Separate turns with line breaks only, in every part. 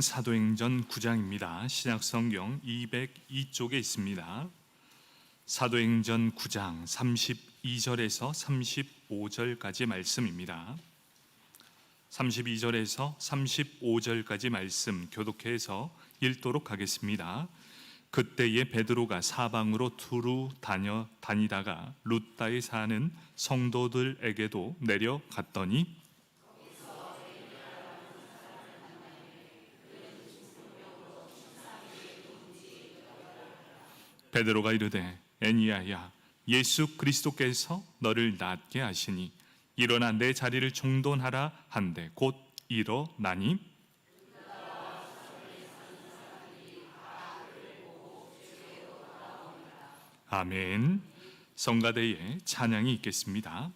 사도행전 9장입니다. 신약성경 202쪽에 있습니다. 사도행전 9장 32절에서 35절까지 말씀입니다. 32절에서 35절까지 말씀 교독해서 읽도록 하겠습니다. 그때에 베드로가 사방으로 두루 다니다가 룻다에 사는 성도들에게도 내려갔더니 베드로가 이르되 애니야야, 예수 그리스도께서 너를 낫게 하시니 일어나 내 자리를 정돈하라 한데 곧 일어나니 아멘. 성가대에 찬양이 있겠습니다.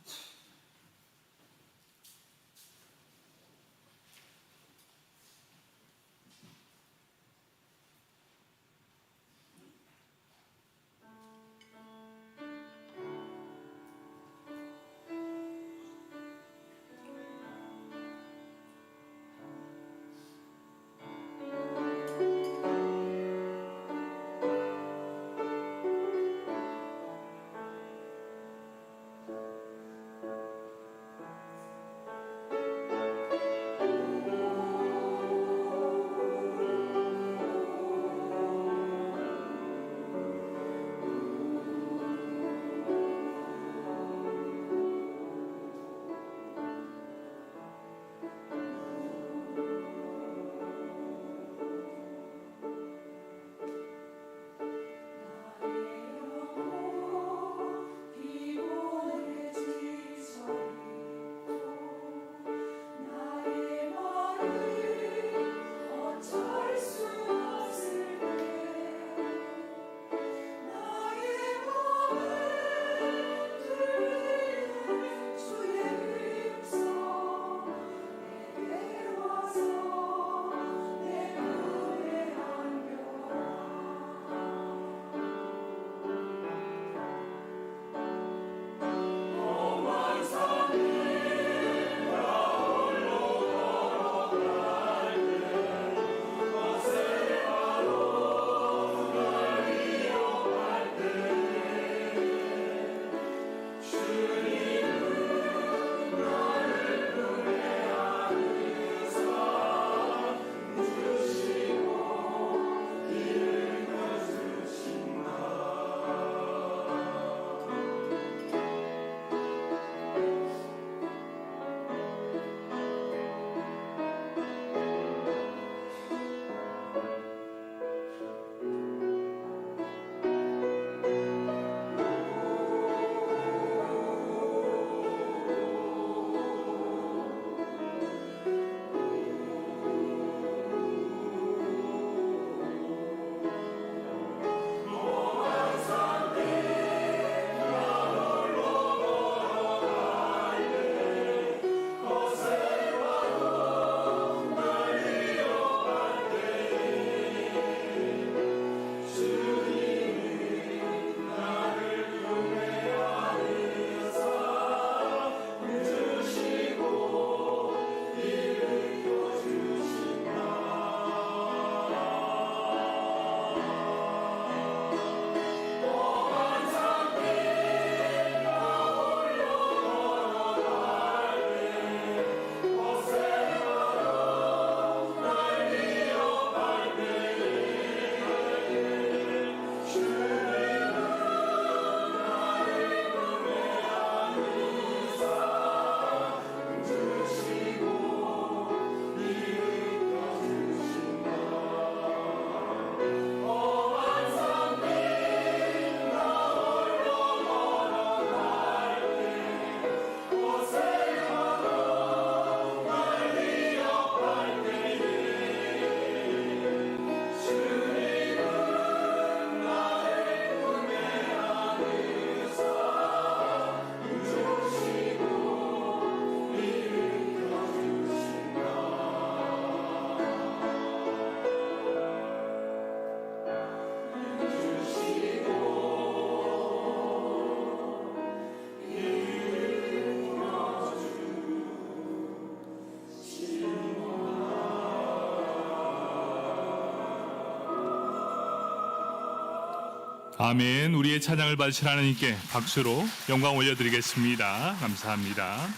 아멘. 우리의 찬양을 받으실 하나님께 박수로 영광 올려드리겠습니다. 감사합니다.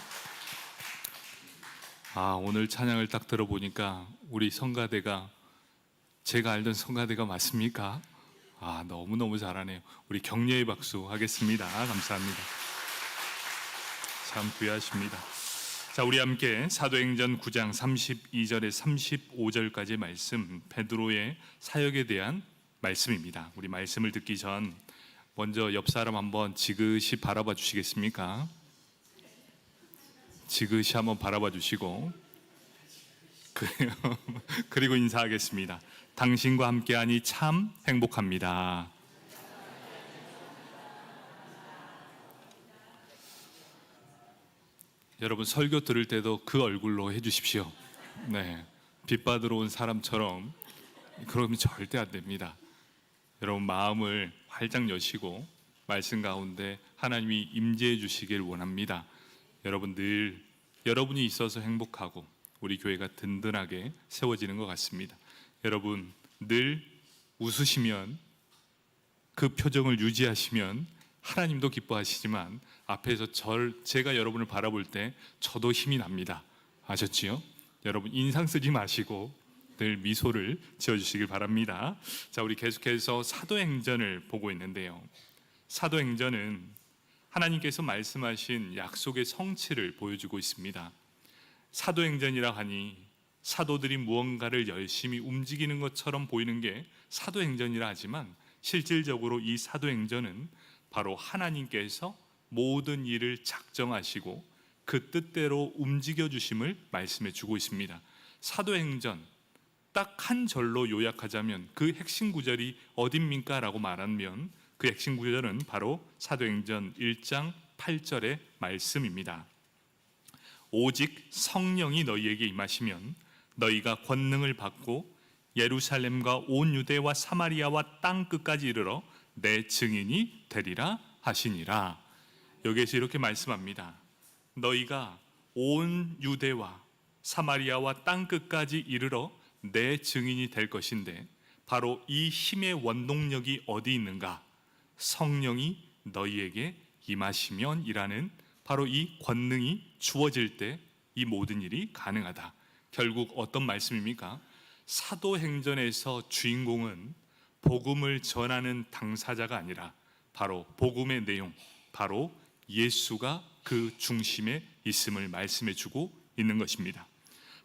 오늘 찬양을 딱 들어보니까 우리 성가대가 제가 알던 성가대가 맞습니까? 너무너무 잘하네요. 우리 격려의 박수 하겠습니다. 감사합니다. 참 귀하십니다. 자, 우리 함께 사도행전 9장 32절에 35절까지의 말씀, 베드로의 사역에 대한 말씀입니다. 우리 말씀을 듣기 전 먼저 옆 사람 한번 지그시 바라봐 주시겠습니까? 지그시 한번 바라봐 주시고 그리고 인사하겠습니다. 당신과 함께하니 참 행복합니다. 여러분 설교 들을 때도 그 얼굴로 해주십시오. 네, 빛 받으러 온 사람처럼 그러면 절대 안 됩니다. 여러분 마음을 활짝 여시고 말씀 가운데 하나님이 임재해 주시길 원합니다. 여러분 늘 여러분이 있어서 행복하고 우리 교회가 든든하게 세워지는 것 같습니다. 여러분 늘 웃으시면 그 표정을 유지하시면 하나님도 기뻐하시지만 앞에서 제가 여러분을 바라볼 때 저도 힘이 납니다. 아셨지요? 여러분 인상 쓰지 마시고 늘 미소를 지어주시길 바랍니다. 자, 우리 계속해서 사도행전을 보고 있는데요. 사도행전은 하나님께서 말씀하신 약속의 성취를 보여주고 있습니다. 사도행전이라 하니 사도들이 무언가를 열심히 움직이는 것처럼 보이는 게 사도행전이라 하지만 실질적으로 이 사도행전은 바로 하나님께서 모든 일을 작정하시고 그 뜻대로 움직여 주심을 말씀해 주고 있습니다. 사도행전 딱 한 절로 요약하자면 그 핵심 구절이 어딥니까? 라고 말하면 그 핵심 구절은 바로 사도행전 1장 8절의 말씀입니다. 오직 성령이 너희에게 임하시면 너희가 권능을 받고 예루살렘과 온 유대와 사마리아와 땅 끝까지 이르러 내 증인이 되리라 하시니라. 여기에서 이렇게 말씀합니다. 너희가 온 유대와 사마리아와 땅 끝까지 이르러 내 증인이 될 것인데 바로 이 힘의 원동력이 어디 있는가? 성령이 너희에게 임하시면이라는 바로 이 권능이 주어질 때 이 모든 일이 가능하다. 결국 어떤 말씀입니까? 사도행전에서 주인공은 복음을 전하는 당사자가 아니라 바로 복음의 내용, 바로 예수가 그 중심에 있음을 말씀해 주고 있는 것입니다.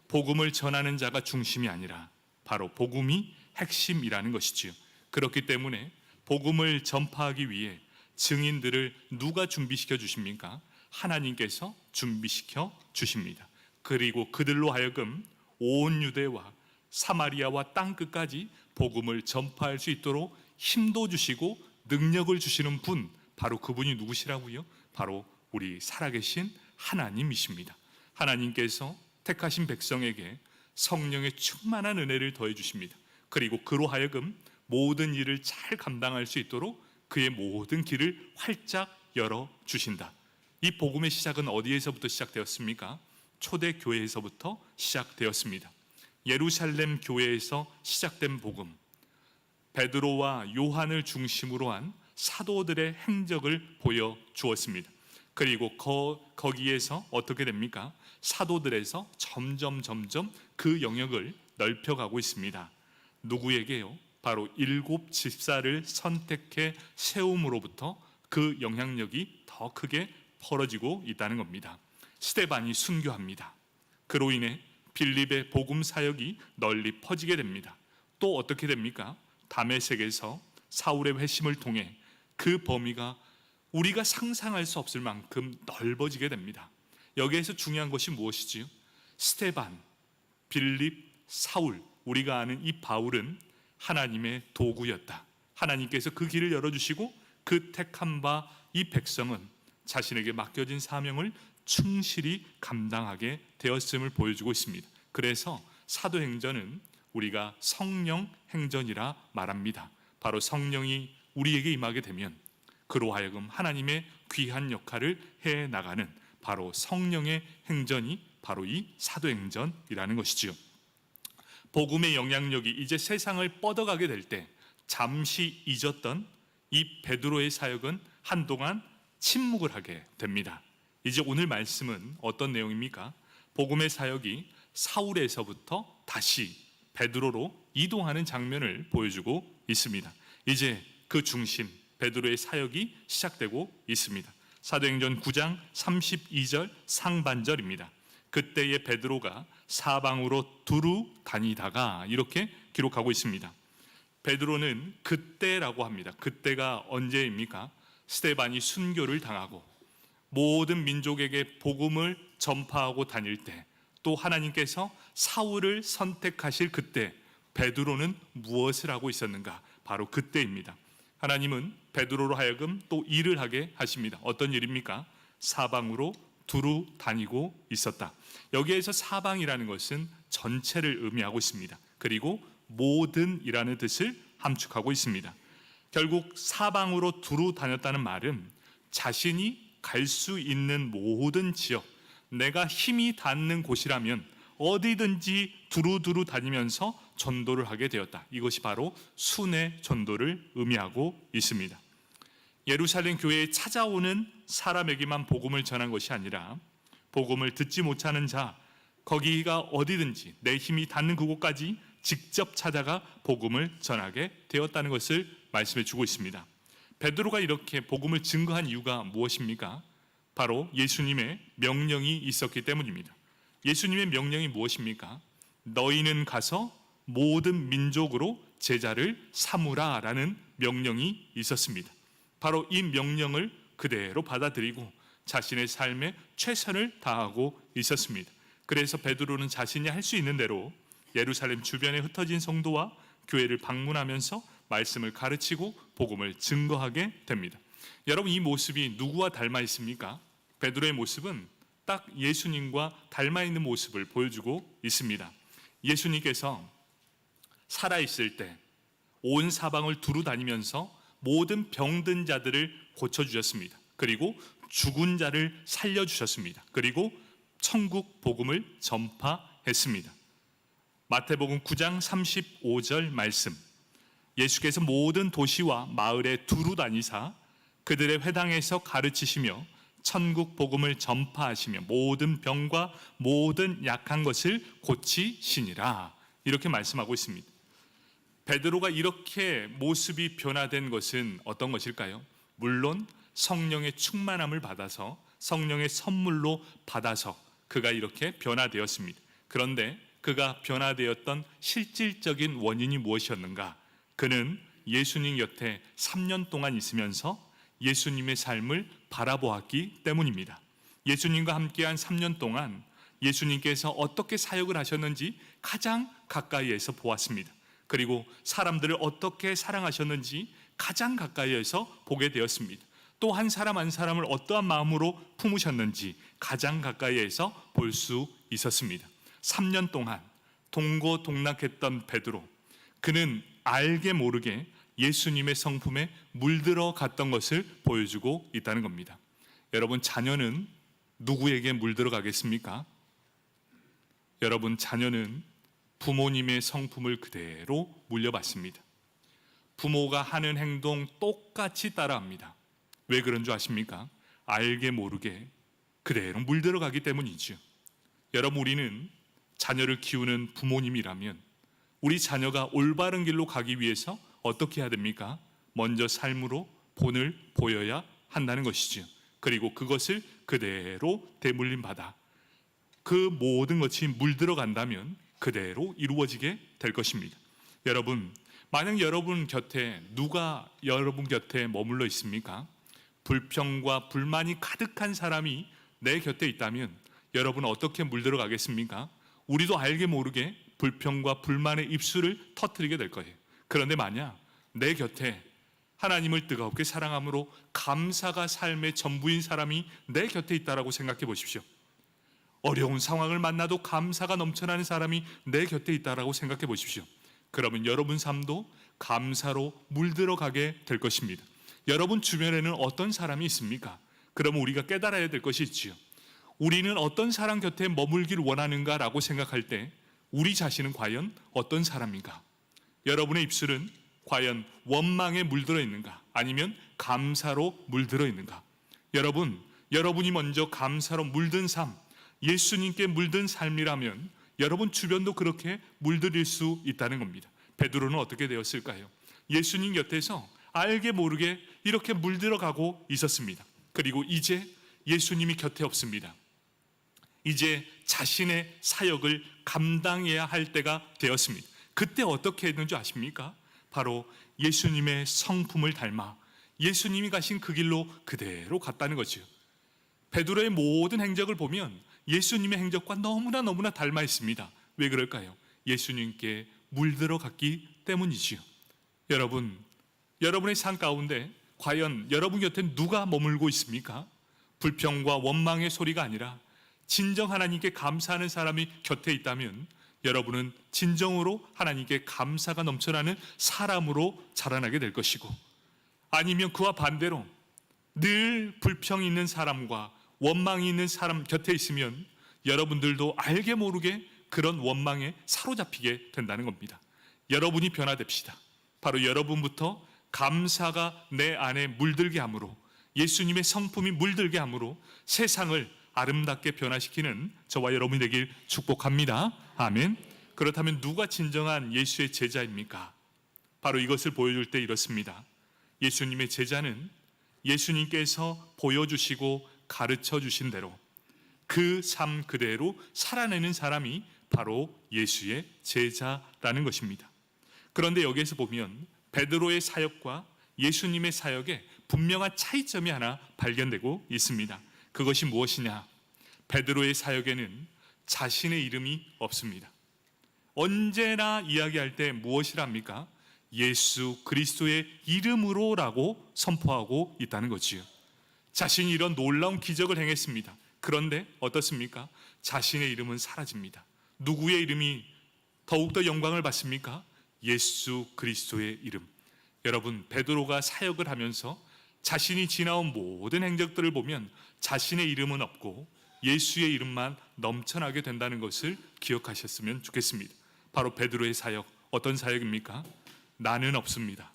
복음을 전하는 자가 중심이 아니라 바로 복음이 핵심이라는 것이지요. 그렇기 때문에 복음을 전파하기 위해 증인들을 누가 준비시켜 주십니까? 하나님께서 준비시켜 주십니다. 그리고 그들로 하여금 온 유대와 사마리아와 땅 끝까지 복음을 전파할 수 있도록 힘도 주시고 능력을 주시는 분, 바로 그분이 누구시라고요? 바로 우리 살아계신 하나님이십니다. 하나님께서 택하신 백성에게 성령의 충만한 은혜를 더해 주십니다. 그리고 그로 하여금 모든 일을 잘 감당할 수 있도록 그의 모든 길을 활짝 열어 주신다. 이 복음의 시작은 어디에서부터 시작되었습니까? 초대교회에서부터 시작되었습니다. 예루살렘 교회에서 시작된 복음, 베드로와 요한을 중심으로 한 사도들의 행적을 보여주었습니다. 그리고 거기에서 어떻게 됩니까? 사도들에서 점점 그 영역을 넓혀가고 있습니다. 누구에게요? 바로 7 집사를 선택해 세움으로부터 그 영향력이 더 크게 벌어지고 있다는 겁니다. 스데반이 순교합니다. 그로 인해 빌립의 복음 사역이 널리 퍼지게 됩니다. 또 어떻게 됩니까? 다메섹에서 사울의 회심을 통해 그 범위가 우리가 상상할 수 없을 만큼 넓어지게 됩니다. 여기에서 중요한 것이 무엇이지요? 스데반, 빌립, 사울, 우리가 아는 이 바울은 하나님의 도구였다. 하나님께서 그 길을 열어주시고 그 택한 바 이 백성은 자신에게 맡겨진 사명을 충실히 감당하게 되었음을 보여주고 있습니다. 그래서 사도행전은 우리가 성령 행전이라 말합니다. 바로 성령이 우리에게 임하게 되면 그로 하여금 하나님의 귀한 역할을 해나가는 바로 성령의 행전이 바로 이 사도행전이라는 것이지요. 복음의 영향력이 이제 세상을 뻗어가게 될 때 잠시 잊었던 이 베드로의 사역은 한동안 침묵을 하게 됩니다. 이제 오늘 말씀은 어떤 내용입니까? 복음의 사역이 사울에서부터 다시 베드로로 이동하는 장면을 보여주고 있습니다. 이제 그 중심 베드로의 사역이 시작되고 있습니다. 사도행전 9장 32절 상반절입니다. 그때의 베드로가 사방으로 두루 다니다가 이렇게 기록하고 있습니다. 베드로는 그때라고 합니다. 그때가 언제입니까? 스데반이 순교를 당하고 모든 민족에게 복음을 전파하고 다닐 때, 또 하나님께서 사울을 선택하실 그때 베드로는 무엇을 하고 있었는가? 바로 그때입니다. 하나님은 베드로로 하여금 또 일을 하게 하십니다. 어떤 일입니까? 사방으로 두루 다니고 있었다. 여기에서 사방이라는 것은 전체를 의미하고 있습니다. 그리고 모든이라는 뜻을 함축하고 있습니다. 결국 사방으로 두루 다녔다는 말은 자신이 갈 수 있는 모든 지역, 내가 힘이 닿는 곳이라면 어디든지 두루두루 다니면서 전도를 하게 되었다. 이것이 바로 순회 전도를 의미하고 있습니다. 예루살렘 교회에 찾아오는 사람에게만 복음을 전한 것이 아니라 복음을 듣지 못하는 자, 거기가 어디든지 내 힘이 닿는 그곳까지 직접 찾아가 복음을 전하게 되었다는 것을 말씀해 주고 있습니다. 베드로가 이렇게 복음을 증거한 이유가 무엇입니까? 바로 예수님의 명령이 있었기 때문입니다. 예수님의 명령이 무엇입니까? 너희는 가서 모든 민족으로 제자를 삼으라 라는 명령이 있었습니다. 바로 이 명령을 그대로 받아들이고 자신의 삶에 최선을 다하고 있었습니다. 그래서 베드로는 자신이 할 수 있는 대로 예루살렘 주변에 흩어진 성도와 교회를 방문하면서 말씀을 가르치고 복음을 증거하게 됩니다. 여러분, 이 모습이 누구와 닮아 있습니까? 베드로의 모습은 딱 예수님과 닮아 있는 모습을 보여주고 있습니다. 예수님께서 살아있을 때 온 사방을 두루 다니면서 모든 병든 자들을 고쳐주셨습니다. 그리고 죽은 자를 살려주셨습니다. 그리고 천국 복음을 전파했습니다. 마태복음 9장 35절 말씀, 예수께서 모든 도시와 마을에 두루 다니사 그들의 회당에서 가르치시며 천국 복음을 전파하시며 모든 병과 모든 약한 것을 고치시니라, 이렇게 말씀하고 있습니다. 베드로가 이렇게 모습이 변화된 것은 어떤 것일까요? 물론 성령의 충만함을 받아서, 성령의 선물로 받아서 그가 이렇게 변화되었습니다. 그런데 그가 변화되었던 실질적인 원인이 무엇이었는가? 그는 예수님 곁에 3년 동안 있으면서 예수님의 삶을 바라보았기 때문입니다. 예수님과 함께한 3년 동안 예수님께서 어떻게 사역을 하셨는지 가장 가까이에서 보았습니다. 그리고 사람들을 어떻게 사랑하셨는지 가장 가까이에서 보게 되었습니다. 또 한 사람 한 사람을 어떠한 마음으로 품으셨는지 가장 가까이에서 볼 수 있었습니다. 3년 동안 동고동락했던 베드로, 그는 알게 모르게 예수님의 성품에 물들어 갔던 것을 보여주고 있다는 겁니다. 여러분, 자녀는 누구에게 물들어 가겠습니까? 여러분, 자녀는 부모님의 성품을 그대로 물려받습니다. 부모가 하는 행동 똑같이 따라합니다. 왜 그런 줄 아십니까? 알게 모르게 그대로 물들어 가기 때문이죠. 여러분, 우리는 자녀를 키우는 부모님이라면 우리 자녀가 올바른 길로 가기 위해서 어떻게 해야 됩니까? 먼저 삶으로 본을 보여야 한다는 것이죠. 그리고 그것을 그대로 대물림 받아 그 모든 것이 물들어 간다면 그대로 이루어지게 될 것입니다. 여러분, 만약 여러분 곁에 누가 여러분 곁에 머물러 있습니까? 불평과 불만이 가득한 사람이 내 곁에 있다면 여러분 어떻게 물들어 가겠습니까? 우리도 알게 모르게 불평과 불만의 입술을 터뜨리게 될 거예요. 그런데 만약 내 곁에 하나님을 뜨겁게 사랑함으로 감사가 삶의 전부인 사람이 내 곁에 있다라고 생각해 보십시오. 어려운 상황을 만나도 감사가 넘쳐나는 사람이 내 곁에 있다라고 생각해 보십시오. 그러면 여러분 삶도 감사로 물들어가게 될 것입니다. 여러분 주변에는 어떤 사람이 있습니까? 그러면 우리가 깨달아야 될 것이 있지요. 우리는 어떤 사람 곁에 머물길 원하는가라고 생각할 때 우리 자신은 과연 어떤 사람인가? 여러분의 입술은 과연 원망에 물들어 있는가? 아니면 감사로 물들어 있는가? 여러분이 먼저 감사로 물든 삶, 예수님께 물든 삶이라면 여러분 주변도 그렇게 물들일 수 있다는 겁니다. 베드로는 어떻게 되었을까요? 예수님 곁에서 알게 모르게 이렇게 물들어가고 있었습니다. 그리고 이제 예수님이 곁에 없습니다. 이제 자신의 사역을 감당해야 할 때가 되었습니다. 그때 어떻게 했는지 아십니까? 바로 예수님의 성품을 닮아 예수님이 가신 그 길로 그대로 갔다는 거죠. 베드로의 모든 행적을 보면 예수님의 행적과 너무나 닮아 있습니다. 왜 그럴까요? 예수님께 물들어 갔기 때문이지요. 여러분의 삶 가운데 과연 여러분 곁에 누가 머물고 있습니까? 불평과 원망의 소리가 아니라 진정 하나님께 감사하는 사람이 곁에 있다면 여러분은 진정으로 하나님께 감사가 넘쳐나는 사람으로 자라나게 될 것이고, 아니면 그와 반대로 늘 불평이 있는 사람과 원망이 있는 사람 곁에 있으면 여러분들도 알게 모르게 그런 원망에 사로잡히게 된다는 겁니다. 여러분이 변화됩시다. 바로 여러분부터 감사가 내 안에 물들게 함으로, 예수님의 성품이 물들게 함으로 세상을 아름답게 변화시키는 저와 여러분이 되길 축복합니다. 아멘. 그렇다면 누가 진정한 예수의 제자입니까? 바로 이것을 보여줄 때 이렇습니다. 예수님의 제자는 예수님께서 보여주시고 가르쳐 주신 대로 그 삶 그대로 살아내는 사람이 바로 예수의 제자라는 것입니다. 그런데 여기에서 보면 베드로의 사역과 예수님의 사역에 분명한 차이점이 하나 발견되고 있습니다. 그것이 무엇이냐? 베드로의 사역에는 자신의 이름이 없습니다. 언제나 이야기할 때 무엇이랍니까? 예수 그리스도의 이름으로라고 선포하고 있다는 거지요. 자신이 이런 놀라운 기적을 행했습니다. 그런데 어떻습니까? 자신의 이름은 사라집니다. 누구의 이름이 더욱더 영광을 받습니까? 예수 그리스도의 이름. 여러분, 베드로가 사역을 하면서 자신이 지나온 모든 행적들을 보면 자신의 이름은 없고 예수의 이름만 넘쳐나게 된다는 것을 기억하셨으면 좋겠습니다. 바로 베드로의 사역, 어떤 사역입니까? 나는 없습니다.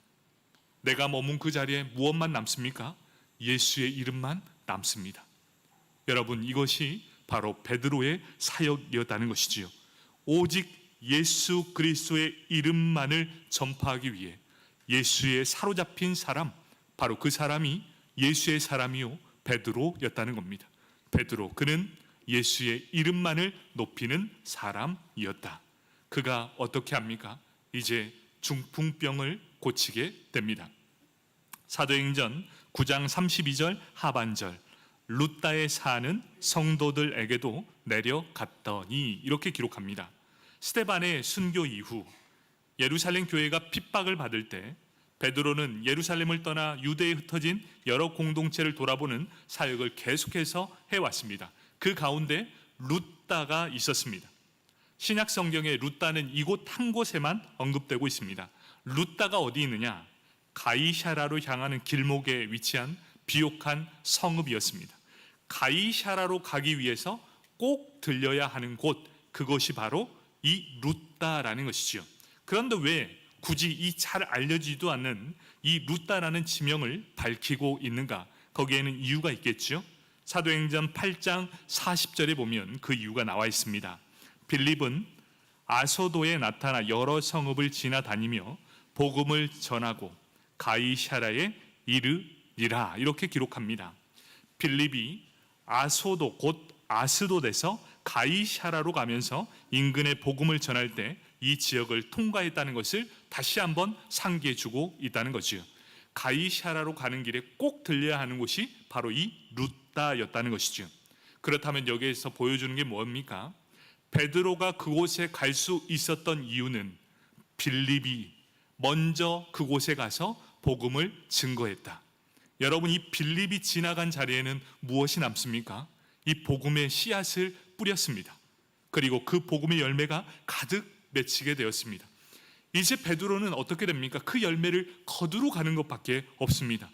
내가 머문 그 자리에 무엇만 남습니까? 예수의 이름만 남습니다. 여러분, 이것이 바로 베드로의 사역이었다는 것이지요. 오직 예수 그리스도의 이름만을 전파하기 위해 예수의 사로잡힌 사람, 바로 그 사람이 예수의 사람이요 베드로였다는 겁니다. 베드로, 그는 예수의 이름만을 높이는 사람이었다. 그가 어떻게 합니까? 이제 중풍병을 고치게 됩니다. 사도행전 9장 32절 하반절, 루다에 사는 성도들에게도 내려갔더니, 이렇게 기록합니다. 스데반의 순교 이후 예루살렘 교회가 핍박을 받을 때 베드로는 예루살렘을 떠나 유대에 흩어진 여러 공동체를 돌아보는 사역을 계속해서 해왔습니다. 그 가운데 루다가 있었습니다. 신약 성경에 루다는 이곳 한 곳에만 언급되고 있습니다. 루다가 어디 있느냐? 가이사라로 향하는 길목에 위치한 비옥한 성읍이었습니다. 가이사라로 가기 위해서 꼭 들려야 하는 곳, 그것이 바로 이 루다라는 것이죠. 그런데 왜 굳이 이 잘 알려지지도 않는 이 루다라는 지명을 밝히고 있는가? 거기에는 이유가 있겠죠. 사도행전 8장 40절에 보면 그 이유가 나와 있습니다. 빌립은 아소도에 나타나 여러 성읍을 지나다니며 복음을 전하고 가이사라에 이르니라, 이렇게 기록합니다. 빌립이 아소도, 곧 아스돗에서 가이사라로 가면서 인근의 복음을 전할 때 이 지역을 통과했다는 것을 다시 한번 상기해 주고 있다는 거지요. 가이사라로 가는 길에 꼭 들려야 하는 곳이 바로 이 루다였다는 것이죠. 그렇다면 여기에서 보여주는 게 뭡니까? 베드로가 그곳에 갈 수 있었던 이유는 빌립이 먼저 그곳에 가서 복음을 증거했다. 여러분, 이 빌립이 지나간 자리에는 무엇이 남습니까? 이 복음의 씨앗을 뿌렸습니다. 그리고 그 복음의 열매가 가득 맺히게 되었습니다. 이제 베드로는 어떻게 됩니까? 그 열매를 거두러 가는 것밖에 없습니다.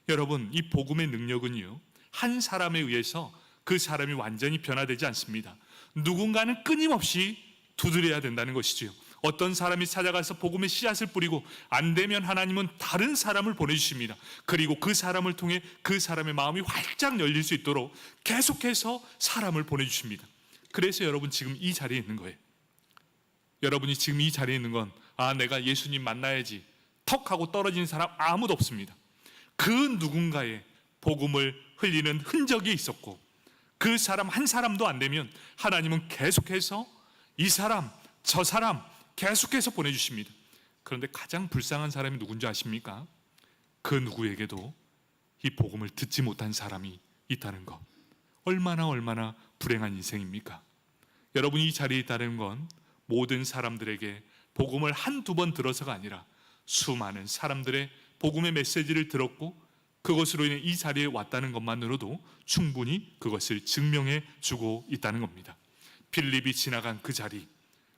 여러분, 이 복음의 능력은요, 한 사람에 의해서 그 사람이 완전히 변화되지 않습니다. 누군가는 끊임없이 두드려야 된다는 것이지요. 어떤 사람이 찾아가서 복음의 씨앗을 뿌리고 안 되면 하나님은 다른 사람을 보내주십니다. 그리고 그 사람을 통해 그 사람의 마음이 활짝 열릴 수 있도록 계속해서 사람을 보내주십니다. 그래서 여러분 지금 이 자리에 있는 거예요. 여러분이 지금 이 자리에 있는 건 내가 예수님 만나야지 턱 하고 떨어진 사람 아무도 없습니다. 그 누군가의 복음을 흘리는 흔적이 있었고, 그 사람 한 사람도 안 되면 하나님은 계속해서 이 사람 저 사람 계속해서 보내주십니다. 그런데 가장 불쌍한 사람이 누군지 아십니까? 그 누구에게도 이 복음을 듣지 못한 사람이 있다는 것. 얼마나 불행한 인생입니까? 여러분이 이 자리에 있다는 건 모든 사람들에게 복음을 한두 번 들어서가 아니라 수많은 사람들의 복음의 메시지를 들었고 그것으로 인해 이 자리에 왔다는 것만으로도 충분히 그것을 증명해 주고 있다는 겁니다. 빌립이 지나간 그 자리,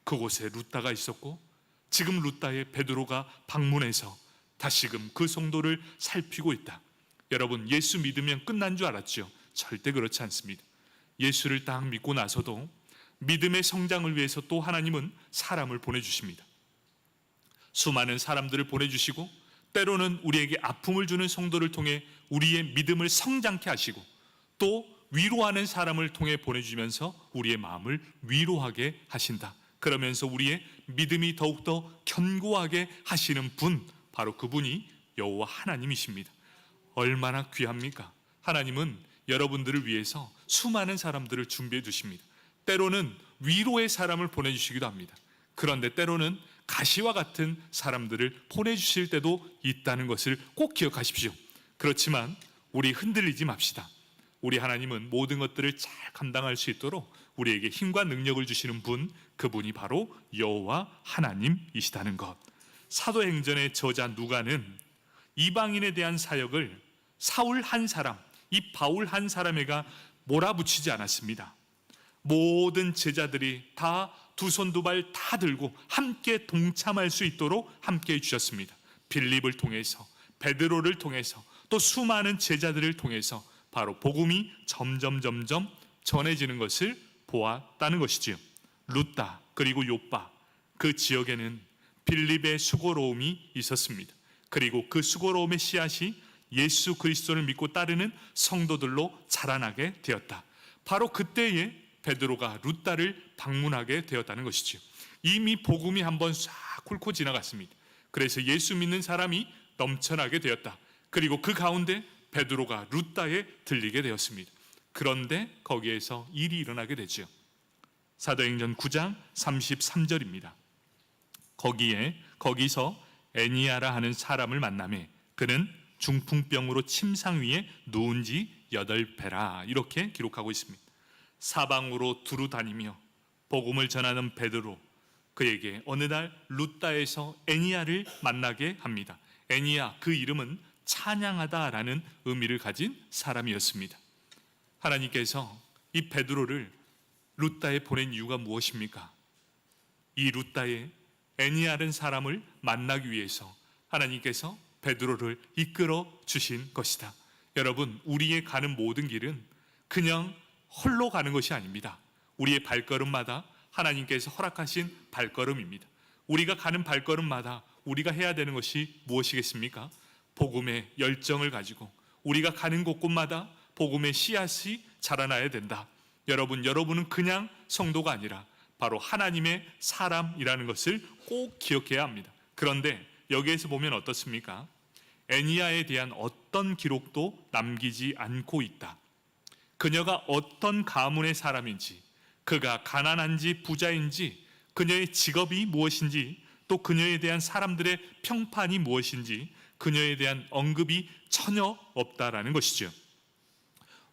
그곳에 루다가 있었고 지금 루다의 베드로가 방문해서 다시금 그 성도를 살피고 있다. 여러분, 예수 믿으면 끝난 줄 알았죠? 절대 그렇지 않습니다. 예수를 딱 믿고 나서도 믿음의 성장을 위해서 또 하나님은 사람을 보내주십니다. 수많은 사람들을 보내주시고 때로는 우리에게 아픔을 주는 성도를 통해 우리의 믿음을 성장케 하시고 또 위로하는 사람을 통해 보내주면서 우리의 마음을 위로하게 하신다. 그러면서 우리의 믿음이 더욱더 견고하게 하시는 분, 바로 그분이 여호와 하나님이십니다. 얼마나 귀합니까? 하나님은 여러분들을 위해서 수많은 사람들을 준비해 두십니다. 때로는 위로의 사람을 보내주시기도 합니다. 그런데 때로는 가시와 같은 사람들을 보내주실 때도 있다는 것을 꼭 기억하십시오. 그렇지만 우리 흔들리지 맙시다. 우리 하나님은 모든 것들을 잘 감당할 수 있도록 우리에게 힘과 능력을 주시는 분, 그분이 바로 여호와 하나님이시다는 것. 사도행전의 저자 누가는 이방인에 대한 사역을 사울 한 사람, 이 바울 한 사람에게 몰아붙이지 않았습니다. 모든 제자들이 다 두 손 두 발 다 들고 함께 동참할 수 있도록 함께 해주셨습니다. 빌립을 통해서, 베드로를 통해서, 또 수많은 제자들을 통해서 바로 복음이 점점 전해지는 것을 보았다는 것이지요. 루다 그리고 요빠, 그 지역에는 빌립의 수고로움이 있었습니다. 그리고 그 수고로움의 씨앗이 예수 그리스도를 믿고 따르는 성도들로 자라나게 되었다. 바로 그때에 베드로가 루다를 방문하게 되었다는 것이죠. 이미 복음이 한번 싹 훑고 지나갔습니다. 그래서 예수 믿는 사람이 넘쳐나게 되었다. 그리고 그 가운데 베드로가 루다에 들리게 되었습니다. 그런데 거기에서 일이 일어나게 되죠. 사도행전 9장 33절입니다. 거기서 애니아라 하는 사람을 만나매 그는 중풍병으로 침상 위에 누운 지 8배라, 이렇게 기록하고 있습니다. 사방으로 두루 다니며 복음을 전하는 베드로, 그에게 어느 날 루다에서 애니아를 만나게 합니다. 애니아, 그 이름은 찬양하다라는 의미를 가진 사람이었습니다. 하나님께서 이 베드로를 루다에 보낸 이유가 무엇입니까? 이 루다에 애니아라는 사람을 만나기 위해서 하나님께서 베드로를 이끌어 주신 것이다. 여러분, 우리의 가는 모든 길은 그냥 홀로 가는 것이 아닙니다. 우리의 발걸음마다 하나님께서 허락하신 발걸음입니다. 우리가 가는 발걸음마다 우리가 해야 되는 것이 무엇이겠습니까? 복음의 열정을 가지고 우리가 가는 곳곳마다 복음의 씨앗이 자라나야 된다. 여러분은 그냥 성도가 아니라 바로 하나님의 사람이라는 것을 꼭 기억해야 합니다. 그런데 여기에서 보면 어떻습니까? 애니아에 대한 어떤 기록도 남기지 않고 있다. 그녀가 어떤 가문의 사람인지, 그가 가난한지 부자인지, 그녀의 직업이 무엇인지, 또 그녀에 대한 사람들의 평판이 무엇인지 그녀에 대한 언급이 전혀 없다라는 것이죠.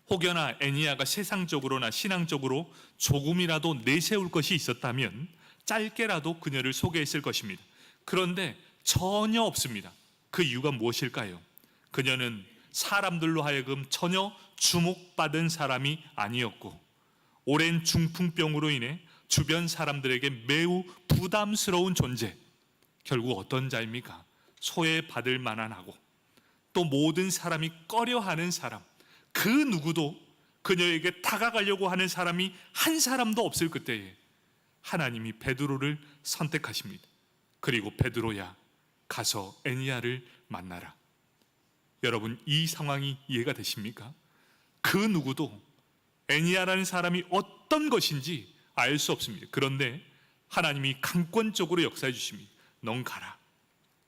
혹여나 애니아가 세상적으로나 신앙적으로 조금이라도 내세울 것이 있었다면 짧게라도 그녀를 소개했을 것입니다. 그런데 전혀 없습니다. 그 이유가 무엇일까요? 그녀는 사람들로 하여금 전혀 주목받은 사람이 아니었고 오랜 중풍병으로 인해 주변 사람들에게 매우 부담스러운 존재, 결국 어떤 자입니까? 소외받을 만하고 또 모든 사람이 꺼려하는 사람, 그 누구도 그녀에게 다가가려고 하는 사람이 한 사람도 없을 그때에 하나님이 베드로를 선택하십니다. 그리고 베드로야, 가서 애니야를 만나라. 여러분, 이 상황이 이해가 되십니까? 그 누구도 애니야라는 사람이 어떤 것인지 알 수 없습니다. 그런데 하나님이 강권적으로 역사해 주십니다. 넌 가라.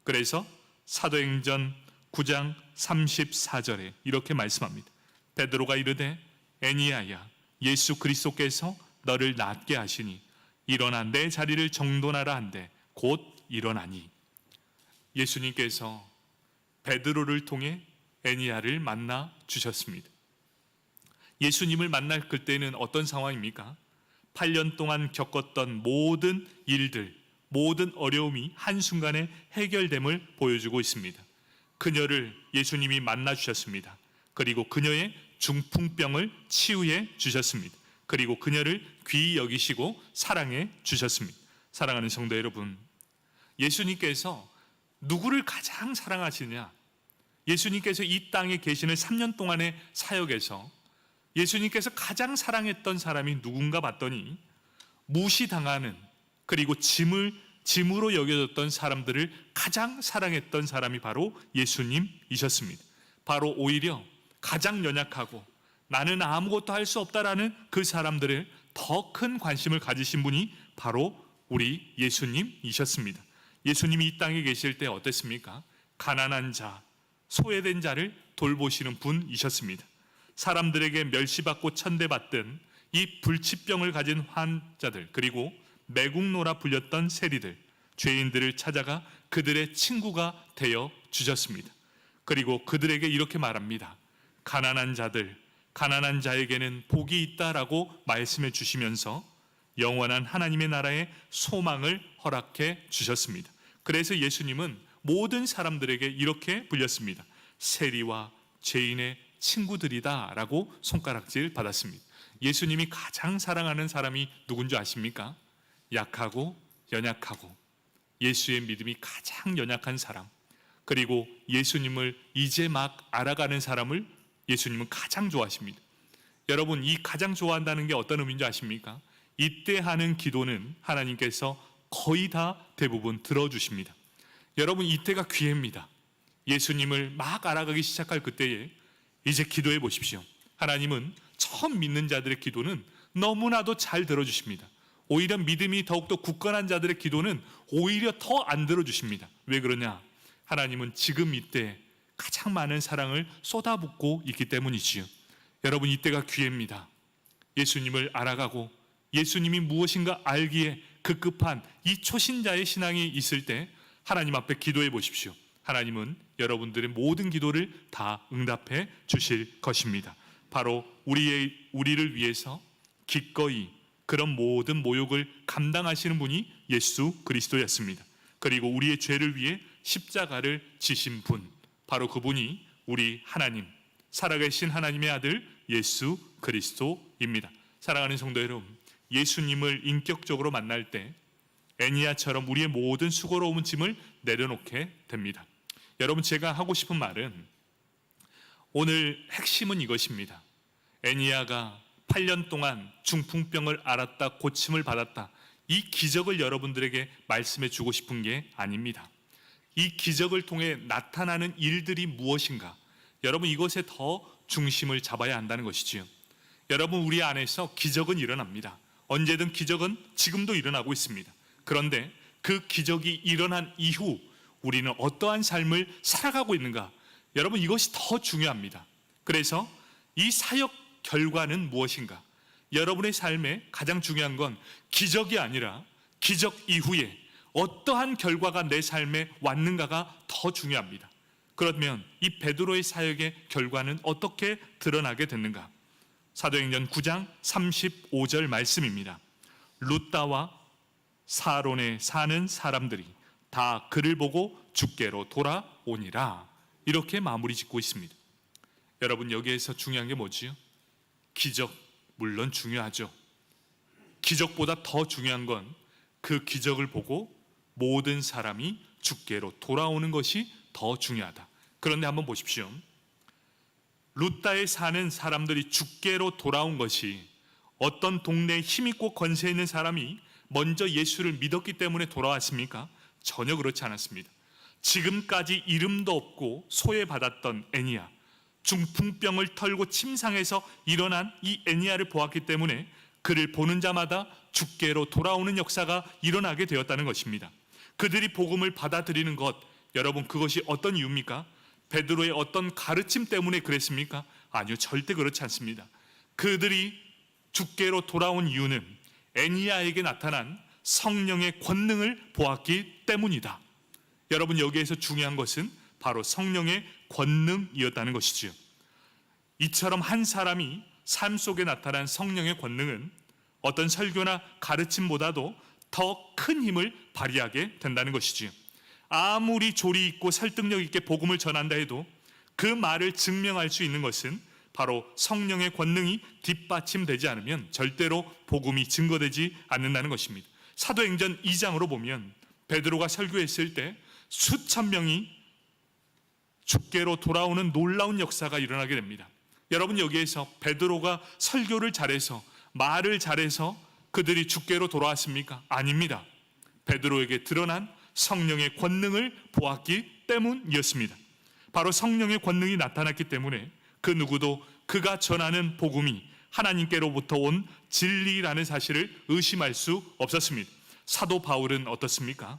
그래서 사도행전 9장 34절에 이렇게 말씀합니다. 베드로가 이르되 애니야야, 예수 그리스도께서 너를 낫게 하시니 일어나 내 자리를 정돈하라 한데 곧 일어나니. 예수님께서 베드로를 통해 애니야를 만나 주셨습니다. 예수님을 만날 그때는 어떤 상황입니까? 8년 동안 겪었던 모든 일들, 모든 어려움이 한순간에 해결됨을 보여주고 있습니다. 그녀를 예수님이 만나 주셨습니다. 그리고 그녀의 중풍병을 치유해 주셨습니다. 그리고 그녀를 귀히 여기시고 사랑해 주셨습니다. 사랑하는 성도 여러분, 예수님께서 누구를 가장 사랑하시느냐? 예수님께서 이 땅에 계시는 3년 동안의 사역에서 예수님께서 가장 사랑했던 사람이 누군가 봤더니 무시당하는, 그리고 짐으로 여겨졌던 사람들을 가장 사랑했던 사람이 바로 예수님이셨습니다. 바로 오히려 가장 연약하고 나는 아무것도 할 수 없다라는 그 사람들을 더 큰 관심을 가지신 분이 바로 우리 예수님이셨습니다. 예수님이 이 땅에 계실 때 어땠습니까? 가난한 자, 소외된 자를 돌보시는 분이셨습니다. 사람들에게 멸시받고 천대받던 이 불치병을 가진 환자들, 그리고 매국노라 불렸던 세리들, 죄인들을 찾아가 그들의 친구가 되어 주셨습니다. 그리고 그들에게 이렇게 말합니다. 가난한 자에게는 복이 있다라고 말씀해 주시면서 영원한 하나님의 나라의 소망을 허락해 주셨습니다. 그래서 예수님은 모든 사람들에게 이렇게 불렸습니다. 세리와 죄인의 친구들이다 라고 손가락질 받았습니다. 예수님이 가장 사랑하는 사람이 누군지 아십니까? 약하고 연약하고 예수의 믿음이 가장 연약한 사람, 그리고 예수님을 이제 막 알아가는 사람을 예수님은 가장 좋아하십니다. 여러분, 이 가장 좋아한다는 게 어떤 의미인지 아십니까? 이때 하는 기도는 하나님께서 거의 다 대부분 들어주십니다. 여러분, 이때가 기회입니다. 예수님을 막 알아가기 시작할 그때에 이제 기도해 보십시오. 하나님은 처음 믿는 자들의 기도는 너무나도 잘 들어주십니다. 오히려 믿음이 더욱더 굳건한 자들의 기도는 오히려 더 안 들어주십니다. 왜 그러냐? 하나님은 지금 이때 가장 많은 사랑을 쏟아붓고 있기 때문이지요. 여러분, 이때가 기회입니다. 예수님을 알아가고 예수님이 무엇인가 알기에 급급한 이 초신자의 신앙이 있을 때 하나님 앞에 기도해 보십시오. 하나님은 여러분들의 모든 기도를 다 응답해 주실 것입니다. 바로 우리를 위해서 기꺼이 그런 모든 모욕을 감당하시는 분이 예수 그리스도였습니다. 그리고 우리의 죄를 위해 십자가를 지신 분, 바로 그분이 우리 하나님, 살아계신 하나님의 아들 예수 그리스도입니다. 사랑하는 성도 여러분, 예수님을 인격적으로 만날 때 애니야처럼 우리의 모든 수고로운 짐을 내려놓게 됩니다. 여러분, 제가 하고 싶은 말은 오늘 핵심은 이것입니다. 애니야가 8년 동안 중풍병을 앓았다, 고침을 받았다, 이 기적을 여러분들에게 말씀해 주고 싶은 게 아닙니다. 이 기적을 통해 나타나는 일들이 무엇인가, 여러분, 이것에 더 중심을 잡아야 한다는 것이지요. 여러분, 우리 안에서 기적은 일어납니다. 언제든 기적은 지금도 일어나고 있습니다. 그런데 그 기적이 일어난 이후 우리는 어떠한 삶을 살아가고 있는가, 여러분, 이것이 더 중요합니다. 그래서 이 사역 결과는 무엇인가, 여러분의 삶에 가장 중요한 건 기적이 아니라 기적 이후에 어떠한 결과가 내 삶에 왔는가가 더 중요합니다. 그러면 이 베드로의 사역의 결과는 어떻게 드러나게 됐는가? 사도행전 9장 35절 말씀입니다. 룻다와 사론에 사는 사람들이 다 그를 보고 주께로 돌아오니라, 이렇게 마무리 짓고 있습니다. 여러분, 여기에서 중요한 게 뭐지요? 기적, 물론 중요하죠. 기적보다 더 중요한 건 그 기적을 보고 모든 사람이 주께로 돌아오는 것이 더 중요하다. 그런데 한번 보십시오. 룻다에 사는 사람들이 주께로 돌아온 것이 어떤 동네에 힘있고 권세 있는 사람이 먼저 예수를 믿었기 때문에 돌아왔습니까? 전혀 그렇지 않았습니다. 지금까지 이름도 없고 소외받았던 애니야, 중풍병을 털고 침상에서 일어난 이 애니야를 보았기 때문에 그를 보는 자마다 주께로 돌아오는 역사가 일어나게 되었다는 것입니다. 그들이 복음을 받아들이는 것, 여러분, 그것이 어떤 이유입니까? 베드로의 어떤 가르침 때문에 그랬습니까? 아니요, 절대 그렇지 않습니다. 그들이 주께로 돌아온 이유는 애니야에게 나타난 성령의 권능을 보았기 때문이다. 여러분, 여기에서 중요한 것은 바로 성령의 권능이었다는 것이지요. 이처럼 한 사람이 삶 속에 나타난 성령의 권능은 어떤 설교나 가르침보다도 더 큰 힘을 발휘하게 된다는 것이지요. 아무리 조리 있고 설득력 있게 복음을 전한다 해도 그 말을 증명할 수 있는 것은 바로 성령의 권능이 뒷받침되지 않으면 절대로 복음이 증거되지 않는다는 것입니다. 사도행전 2장으로 보면 베드로가 설교했을 때 수천 명이 주께로 돌아오는 놀라운 역사가 일어나게 됩니다. 여러분, 여기에서 베드로가 설교를 잘해서, 말을 잘해서 그들이 주께로 돌아왔습니까? 아닙니다. 베드로에게 드러난 성령의 권능을 보았기 때문이었습니다. 바로 성령의 권능이 나타났기 때문에 그 누구도 그가 전하는 복음이 하나님께로부터 온 진리라는 사실을 의심할 수 없었습니다. 사도 바울은 어떻습니까?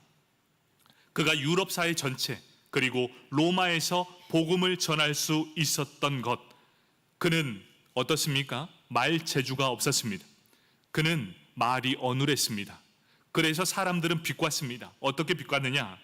그가 유럽 사회 전체, 그리고 로마에서 복음을 전할 수 있었던 것, 그는 어떻습니까? 말 재주가 없었습니다. 그는 말이 어눌했습니다. 그래서 사람들은 비꼬았습니다. 어떻게 비꼬았느냐?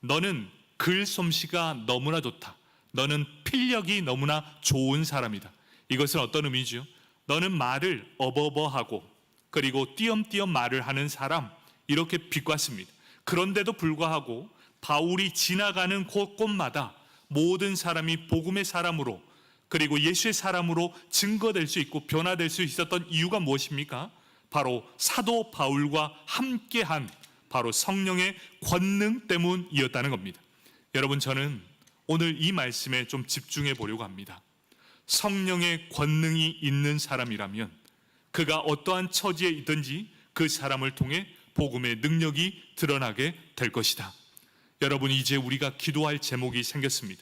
너는 글솜씨가 너무나 좋다. 너는 필력이 너무나 좋은 사람이다. 이것은 어떤 의미죠? 너는 말을 어버버하고 그리고 띄엄띄엄 말을 하는 사람, 이렇게 비꼬았습니다. 그런데도 불구하고 바울이 지나가는 곳곳마다 모든 사람이 복음의 사람으로, 그리고 예수의 사람으로 증거될 수 있고 변화될 수 있었던 이유가 무엇입니까? 바로 사도 바울과 함께한 바로 성령의 권능 때문이었다는 겁니다. 여러분, 저는 오늘 이 말씀에 좀 집중해 보려고 합니다. 성령의 권능이 있는 사람이라면 그가 어떠한 처지에 있든지 그 사람을 통해 복음의 능력이 드러나게 될 것이다. 여러분, 이제 우리가 기도할 제목이 생겼습니다.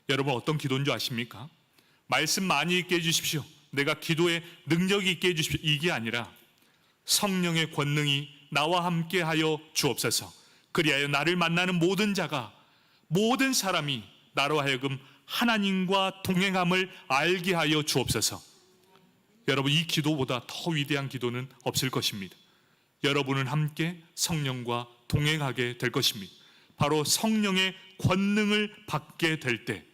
여러분, 어떤 기도인 줄 아십니까? 말씀 많이 있게 해주십시오, 내가 기도에 능력이 있게 해주십시오, 이게 아니라 성령의 권능이 나와 함께 하여 주옵소서. 그리하여 나를 만나는 모든 자가, 모든 사람이 나로 하여금 하나님과 동행함을 알게 하여 주옵소서. 여러분, 이 기도보다 더 위대한 기도는 없을 것입니다. 여러분은 함께 성령과 동행하게 될 것입니다. 바로 성령의 권능을 받게 될 때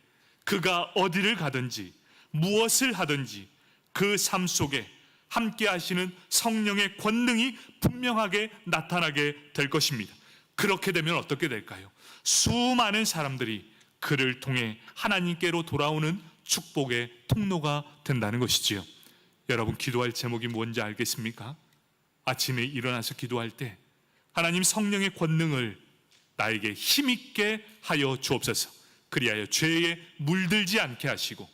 그가 어디를 가든지 무엇을 하든지 그 삶 속에 함께 하시는 성령의 권능이 분명하게 나타나게 될 것입니다. 그렇게 되면 어떻게 될까요? 수많은 사람들이 그를 통해 하나님께로 돌아오는 축복의 통로가 된다는 것이지요. 여러분, 기도할 제목이 뭔지 알겠습니까? 아침에 일어나서 기도할 때 하나님, 성령의 권능을 나에게 힘있게 하여 주옵소서. 그리하여 죄에 물들지 않게 하시고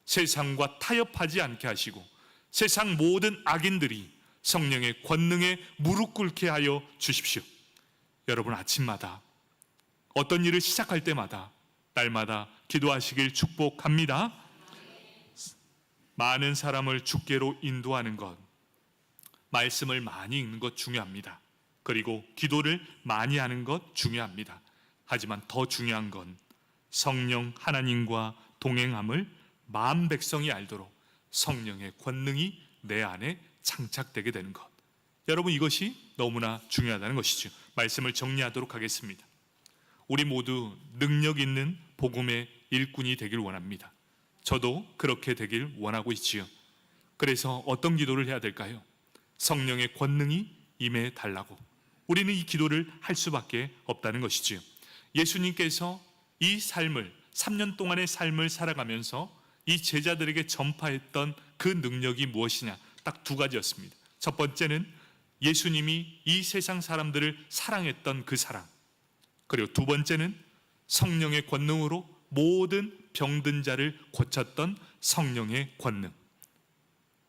세상과 타협하지 않게 하시고 세상 모든 악인들이 성령의 권능에 무릎 꿇게 하여 주십시오. 여러분, 아침마다 어떤 일을 시작할 때마다 날마다 기도하시길 축복합니다. 많은 사람을 주께로 인도하는 것, 말씀을 많이 읽는 것 중요합니다. 그리고 기도를 많이 하는 것 중요합니다. 하지만 더 중요한 건 성령 하나님과 동행함을 만 백성이 알도록 성령의 권능이 내 안에 장착되게 되는 것, 여러분, 이것이 너무나 중요하다는 것이죠. 말씀을 정리하도록 하겠습니다. 우리 모두 능력 있는 복음의 일꾼이 되길 원합니다. 저도 그렇게 되길 원하고 있지요. 그래서 어떤 기도를 해야 될까요? 성령의 권능이 임해 달라고 우리는 이 기도를 할 수밖에 없다는 것이지요. 예수님께서 이 삶을, 3년 동안의 삶을 살아가면서 이 제자들에게 전파했던 그 능력이 무엇이냐? 딱 두 가지였습니다. 첫 번째는 예수님이 이 세상 사람들을 사랑했던 그 사랑, 그리고 두 번째는 성령의 권능으로 모든 병든 자를 고쳤던 성령의 권능.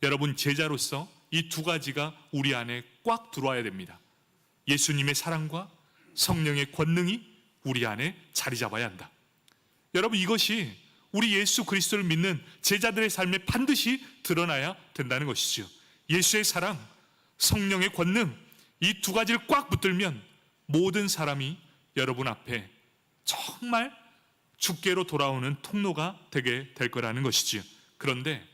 여러분, 제자로서 이 두 가지가 우리 안에 꽉 들어와야 됩니다. 예수님의 사랑과 성령의 권능이 우리 안에 자리 잡아야 한다. 여러분, 이것이 우리 예수 그리스도를 믿는 제자들의 삶에 반드시 드러나야 된다는 것이죠. 예수의 사랑, 성령의 권능, 이 두 가지를 꽉 붙들면 모든 사람이 여러분 앞에 정말 주께로 돌아오는 통로가 되게 될 거라는 것이지요. 그런데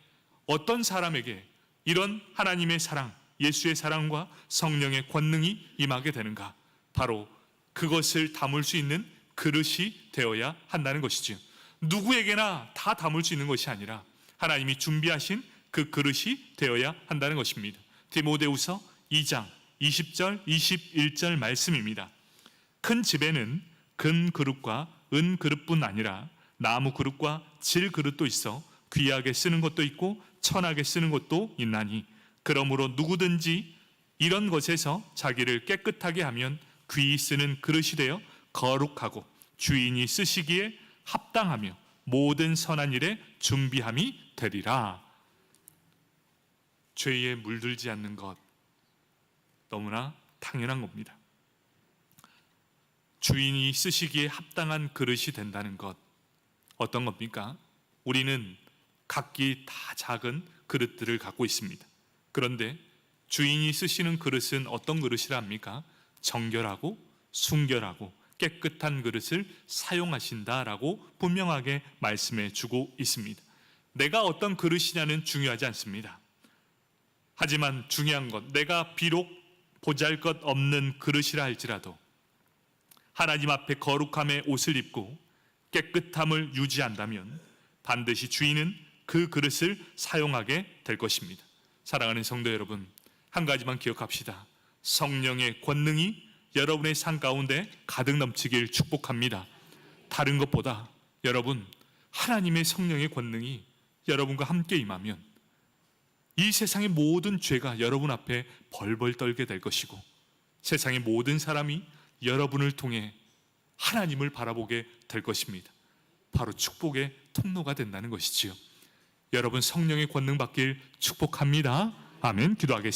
어떤 사람에게 이런 하나님의 사랑, 예수의 사랑과 성령의 권능이 임하게 되는가? 바로 그것을 담을 수 있는 그릇이 되어야 한다는 것이지요. 누구에게나 다 담을 수 있는 것이 아니라 하나님이 준비하신 그 그릇이 되어야 한다는 것입니다. 디모데후서 2장 20절 21절 말씀입니다. 큰 집에는 금 그릇과 은 그릇뿐 아니라 나무 그릇과 질 그릇도 있어 귀하게 쓰는 것도 있고 천하게 쓰는 것도 있나니, 그러므로 누구든지 이런 것에서 자기를 깨끗하게 하면 귀히 쓰는 그릇이 되어 거룩하고 주인이 쓰시기에 합당하며 모든 선한 일에 준비함이 되리라. 죄에 물들지 않는 것, 너무나 당연한 겁니다. 주인이 쓰시기에 합당한 그릇이 된다는 것, 어떤 겁니까? 우리는 각기 다 작은 그릇들을 갖고 있습니다. 그런데 주인이 쓰시는 그릇은 어떤 그릇이라 합니까? 정결하고 순결하고 깨끗한 그릇을 사용하신다라고 분명하게 말씀해 주고 있습니다. 내가 어떤 그릇이냐는 중요하지 않습니다. 하지만 중요한 것, 내가 비록 보잘것없는 그릇이라 할지라도 하나님 앞에 거룩함의 옷을 입고 깨끗함을 유지한다면 반드시 주인은 그 그릇을 사용하게 될 것입니다. 사랑하는 성도 여러분, 한 가지만 기억합시다. 성령의 권능이 여러분의 삶 가운데 가득 넘치길 축복합니다. 다른 것보다 여러분, 하나님의 성령의 권능이 여러분과 함께 임하면 이 세상의 모든 죄가 여러분 앞에 벌벌 떨게 될 것이고, 세상의 모든 사람이 여러분을 통해 하나님을 바라보게 될 것입니다. 바로 축복의 통로가 된다는 것이지요. 여러분, 성령의 권능 받길 축복합니다. 아멘. 기도하겠습니다.